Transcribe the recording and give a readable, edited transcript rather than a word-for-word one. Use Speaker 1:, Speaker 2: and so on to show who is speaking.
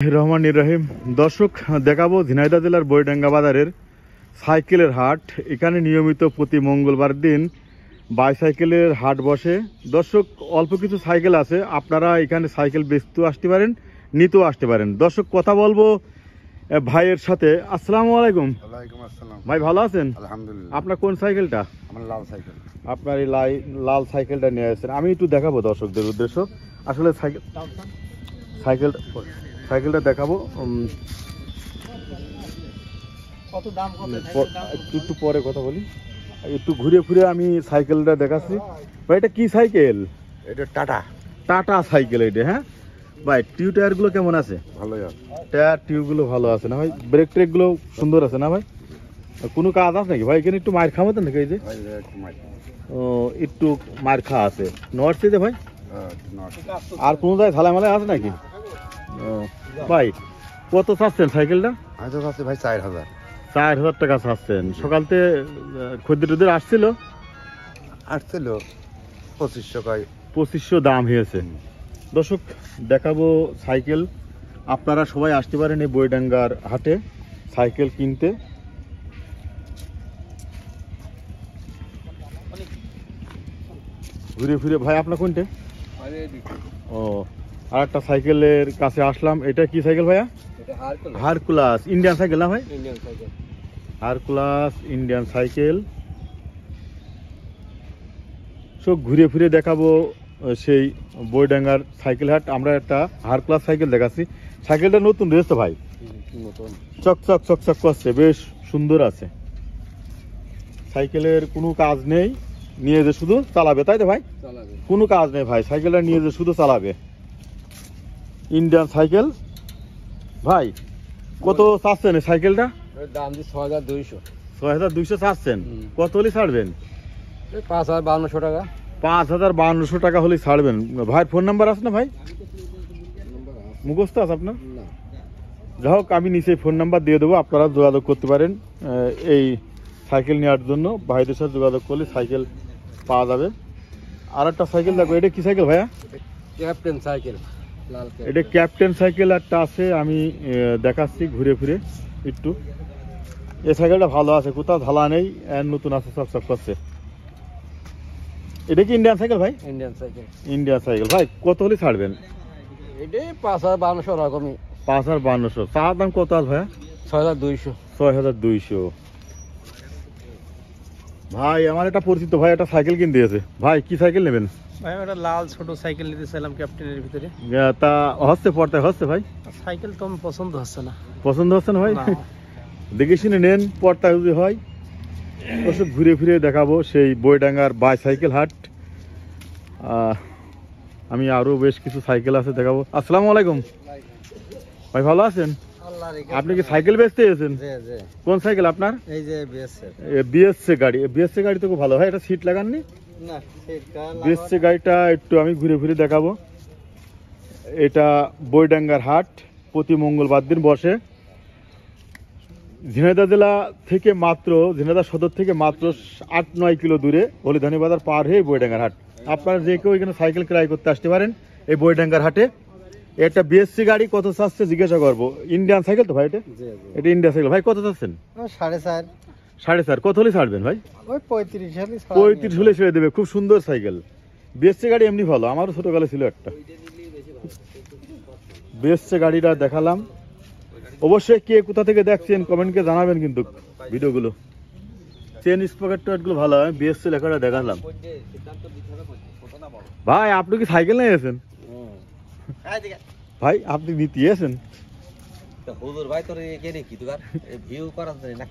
Speaker 1: রহমান রহিম। দর্শক দেখাবো ঝিনাইদহ জেলার বইডাঙ্গা বাজারের সাইকেলের হাট। এখানে নিয়মিত প্রতি মঙ্গলবার দিন বাইসাইকেলের হাট বসে। দর্শক অল্প কিছু সাইকেল আছে, আপনারা এখানে সাইকেল বেচতেও আসতে পারেন, নিতেও আসতে পারেন। দর্শক কথা বলবো ভাইয়ের সাথে। আসসালামু আলাইকুম।
Speaker 2: ওয়ালাইকুম আসসালাম।
Speaker 1: ভাই ভালো আছেন?
Speaker 2: আলহামদুলিল্লাহ।
Speaker 1: আপনার কোন সাইকেলটা?
Speaker 2: আমার লাল সাইকেল।
Speaker 1: আপনার এই লাল সাইকেলটা নিয়ে আসছেন। আমি একটু দেখাবো দর্শকদের উদ্দেশ্য। আসলে সাইকেলটা দেখাবো। একটু পরে কথা বলি, একটু ঘুরে ফিরে আমি সাইকেলটা দেখাচ্ছি। ভাই এটা কি সাইকেল?
Speaker 2: এটা টাটা
Speaker 1: টাটা সাইকেল এটা। হ্যাঁ ভাই, টায়ার গুলো কেমন আছে?
Speaker 2: ভালোই আছে।
Speaker 1: টায়ার গুলো ভালো আছে না ভাই? ব্রেক ট্রেক গুলো সুন্দর আছে না ভাই? কোনো কাজ আছে নাকি ভাই এখানে? একটু মার খামাতেন নাকি? এই যে ও একটু মার খা আছে নর্থে ভাই। আর কোনো জায়গায় ঝালামালা আছে নাকি? ভাই কত চাচ্ছেন সাইকেলটা?
Speaker 2: আমি তো চাচ্ছি ভাই 4000।
Speaker 1: 4000 টাকা চাচ্ছেন। সকালতে খদ্দের আসছিল 2500 দাম হয়েছে। দর্শক দেখাবো সাইকেল, আপনারা সবাই আসতে পারেন এই বইডাঙ্গার হাটে সাইকেল কিনতে। ঘুরে ফিরে ভাই আপনার কোনটা? ও, আর একটা সাইকেলের কাছে আসলাম। এটা কি সাইকেল ভাইয়া? হারকুলাস ইন্ডিয়ান সাইকেল না ভাই? Hercules Indian cycle. সব ঘুরে ফিরে দেখাবো সেই বইডাঙ্গার সাইকেল হাট। আমরা একটা হারকুলাস সাইকেল দেখাচ্ছি। সাইকেলটা নতুন রয়েছে ভাই, চকচক চকচক করছে, বেশ সুন্দর আছে। সাইকেলের কোনো কাজ নেই, নিয়ে যে শুধু চালাবে, তাই তো ভাই? কোনো কাজ নেই ভাই, সাইকেলটা নিয়ে যে শুধু চালাবে। Indian cycle. ভাই কত চাচ্ছেন এই সাইকেলটা?
Speaker 2: দাম দিয়ে 6200।
Speaker 1: 6200 চাচ্ছেন। কত হলে ছাড়বেন?
Speaker 2: 5500 টাকা।
Speaker 1: 5500 টাকা হলে ছাড়বেন। ভাইয়ের ফোন নাম্বার আছে না ভাই? মুখস্থ আছে আপনার? যাই হোক, আমি নিচে ফোন নাম্বার দিয়ে দেবো, আপনারা যোগাযোগ করতে পারেন এই সাইকেল নেওয়ার জন্য। ভাইদের সাথে যোগাযোগ করলে সাইকেল পাওয়া যাবে। আর একটা সাইকেল দেখো, এটা কি সাইকেল ভাইয়া?
Speaker 2: Captain cycle.
Speaker 1: এটা ক্যাপ্টেন সাইকেল একটা আছে, আমি দেখাচ্ছি ঘুরে ফিরে একটু। এই সাইকেলটা ভালো আছে, কোথাও ঢালা নেই, নতুন আছে, সব সব করছে। এটা কি ইন্ডিয়ান সাইকেল ভাই?
Speaker 2: Indian cycle.
Speaker 1: Indian cycle. ভাই কত হলে ছাড়বেন?
Speaker 2: এটা 5500 রকমই।
Speaker 1: 5500। চার দাম কত আছে ভাইয়া?
Speaker 2: 6200।
Speaker 1: 6200। ভাই আমার একটা পরিচিত ভাই একটা সাইকেল কিনতে দিয়েছে। ভাই কি সাইকেল নেবেন?
Speaker 3: ভাই একটা লাল ছোট সাইকেল নিতে চাইলাম ক্যাপ্টেনের ভিতরে।
Speaker 1: তা হচ্ছে পড়তে হচ্ছে ভাই?
Speaker 3: সাইকেল তো আমার পছন্দ হচ্ছে না।
Speaker 1: পছন্দ হচ্ছে না ভাই? দেখে শুনে নেন, পড়তা যদি হয়। ওসব ঘুরে ফিরে দেখাবো সেই বইডাঙ্গার বাইসাইকেল হাট। আমি আরো বেশ কিছু সাইকেল আছে দেখাবো। আসসালামু আলাইকুম ভাই, ভালো আছেন? আপনি কি সাইকেল বেচতে এসেছেন? কোন সাইকেল আপনার?
Speaker 3: এই যে
Speaker 1: বিএসসি গাড়ি। বিএসসি গাড়ি তো খুব ভালো। ভাই এটা সিট লাগাননি?
Speaker 3: না,
Speaker 1: বিএসসি গাড়িটা একটু আমি ঘুরে ফিরে দেখাবো। এটা বইডাঙ্গার হাট প্রতি মঙ্গলবার দিন বসে। ঝিনাইদহ জেলা থেকে মাত্র, ঝিনাইদহ সদর থেকে মাত্র 8-9 কিলো দূরে হলিধানি বাজার পার হয়ে বইডাঙ্গার হাট। আপনারা যে কেউ এখানে সাইকেল ক্রয় করতে আসতে পারেন এই বইডাঙ্গার হাটে। এটা বিএসসি গাড়ি কত চাচ্ছে জিজ্ঞাসা করবো। ইন্ডিয়ান সাইকেল তো ভাই? এটা ইন্ডিয়ান সাইকেল। ভাই কত চাচ্ছেন?
Speaker 3: 4.5।
Speaker 1: 4.5 কত হলে ছাড়বেন ভাই?
Speaker 3: ওই 35
Speaker 1: হলে ছেড়ে দেবে। খুব সুন্দর সাইকেল। বিএসসি গাড়ি এমনি ভালো, আমারও ছোটকালে ছিল একটা। বিএসসি গাড়িটা দেখালাম। অবশ্যই কে কোথা থেকে দেখছেন কমেন্টকে জানাবেন কিন্তু ভিডিওগুলো। চেন স্পকেট গুলো ভালো হয়। বিএসসি লেখাটা দেখালাম। ভাই আপনি কি সাইকেল নিয়ে গেছেন? ভাই আপনি নিতে এসেছেন?
Speaker 2: হুজুর ভাই তোর এখানে কি তোর ভিউ করা যায় না।